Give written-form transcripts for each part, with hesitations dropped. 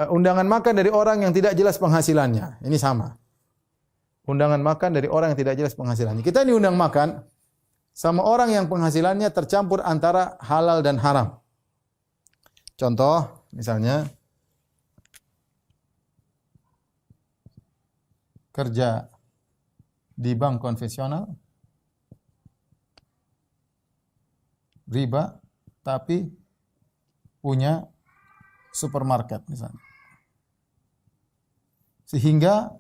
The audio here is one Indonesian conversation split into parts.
undangan makan dari orang yang tidak jelas penghasilannya. Ini sama. Undangan makan dari orang yang tidak jelas penghasilannya. Kita diundang makan sama orang yang penghasilannya tercampur antara halal dan haram. Contoh, misalnya kerja di bank konvensional, riba, tapi punya supermarket misalnya. Sehingga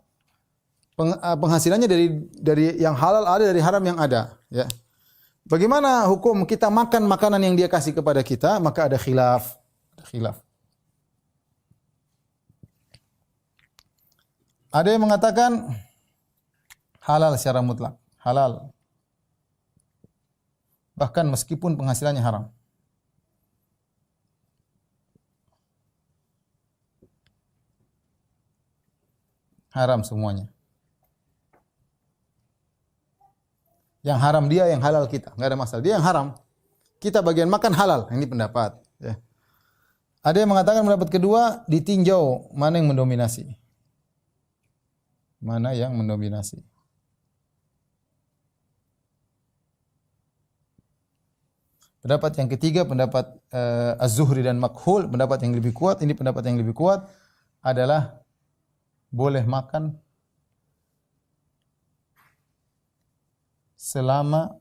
penghasilannya dari yang halal ada, dari haram yang ada, ya. Bagaimana hukum kita makan makanan yang dia kasih kepada kita? Maka ada khilaf. Ada yang mengatakan halal secara mutlak, halal. Bahkan meskipun penghasilannya haram. Haram semuanya. Yang haram dia, yang halal kita. Enggak ada masalah. Dia yang haram. Kita bagian makan halal. Ini pendapat. Ya. Ada yang mengatakan pendapat kedua, ditinjau mana yang mendominasi. Mana yang mendominasi. Pendapat yang ketiga, pendapat Az-Zuhri dan Makhul, pendapat yang lebih kuat, ini pendapat yang lebih kuat adalah boleh makan selama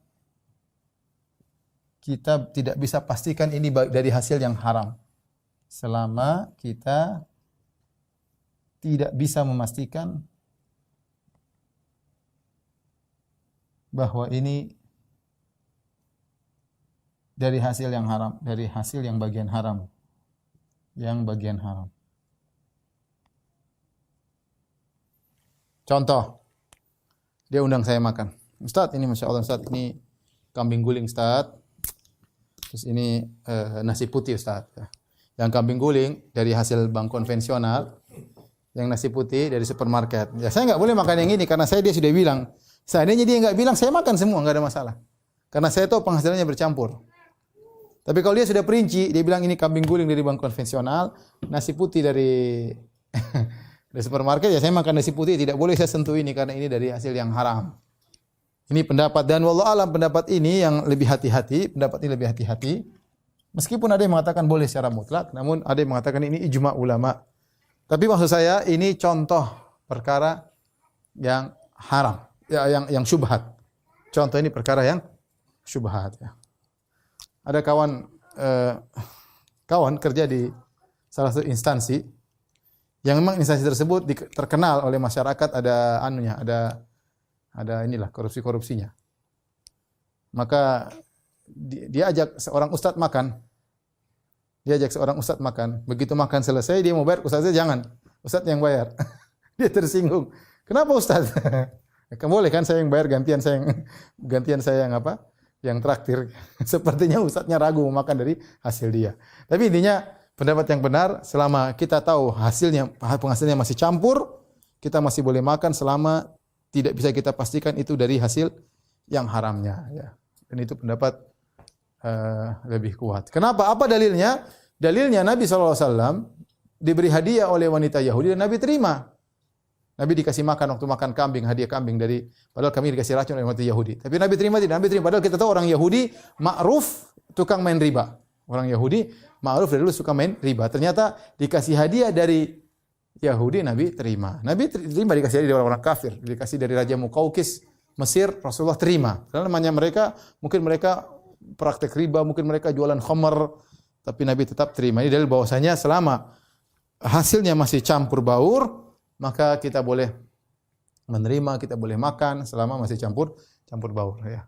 kita tidak bisa pastikan ini dari hasil yang haram. Selama kita tidak bisa memastikan bahwa ini dari hasil yang haram, dari hasil yang bagian haram. Yang bagian haram. Contoh, dia undang saya makan. Ustaz, ini Masya Allah Ustaz, ini kambing guling Ustaz. Terus ini nasi putih Ustaz. Yang kambing guling dari hasil bank konvensional, yang nasi putih dari supermarket. Ya saya nggak boleh makan yang ini karena dia sudah bilang. Seandainya dia nggak bilang, saya makan semua, nggak ada masalah. Karena saya tahu penghasilannya bercampur. Tapi kalau dia sudah perinci, dia bilang ini kambing guling dari bank konvensional, nasi putih dari dari supermarket, ya saya makan nasi putih, tidak boleh saya sentuh ini karena ini dari hasil yang haram. Ini pendapat, dan wallahu alam pendapat ini yang lebih hati-hati, pendapat ini lebih hati-hati. Meskipun ada yang mengatakan boleh secara mutlak, namun ada yang mengatakan ini ijma ulama. Tapi maksud saya ini contoh perkara yang haram, ya, yang syubhat. Contoh ini perkara yang syubhat. Ya. Ada kawan kerja di salah satu instansi yang memang instansi tersebut terkenal oleh masyarakat ada inilah korupsinya. Maka dia ajak seorang ustadz makan. Begitu makan selesai dia mau bayar, ustadznya jangan. Ustadz yang bayar. Dia tersinggung. Kenapa ustadz? Boleh kan saya yang bayar, gantian saya yang apa? Yang traktir. Sepertinya ustadznya ragu mau makan dari hasil dia. Tapi intinya pendapat yang benar, selama kita tahu penghasilannya masih campur, kita masih boleh makan selama tidak bisa kita pastikan itu dari hasil yang haramnya. Ya. Dan itu pendapat lebih kuat. Kenapa? Apa dalilnya? Dalilnya Nabi SAW diberi hadiah oleh wanita Yahudi dan Nabi terima. Nabi dikasih makan waktu makan kambing, hadiah kambing padahal kami dikasih racun oleh wanita Yahudi. Tapi Nabi terima tidak? Nabi terima. Padahal kita tahu orang Yahudi ma'ruf tukang main riba. Orang Yahudi ma'ruf dari dulu suka main riba. Ternyata dikasih hadiah dari Yahudi, Nabi terima. Nabi terima dikasih dari orang-orang kafir, dikasih dari Raja Muqawqis Mesir, Rasulullah terima. Karena namanya mungkin mereka praktek riba, mungkin mereka jualan khamar, tapi Nabi tetap terima. Ini dalil bahwasanya selama hasilnya masih campur baur, maka kita boleh menerima, kita boleh makan selama masih campur baur. Ya.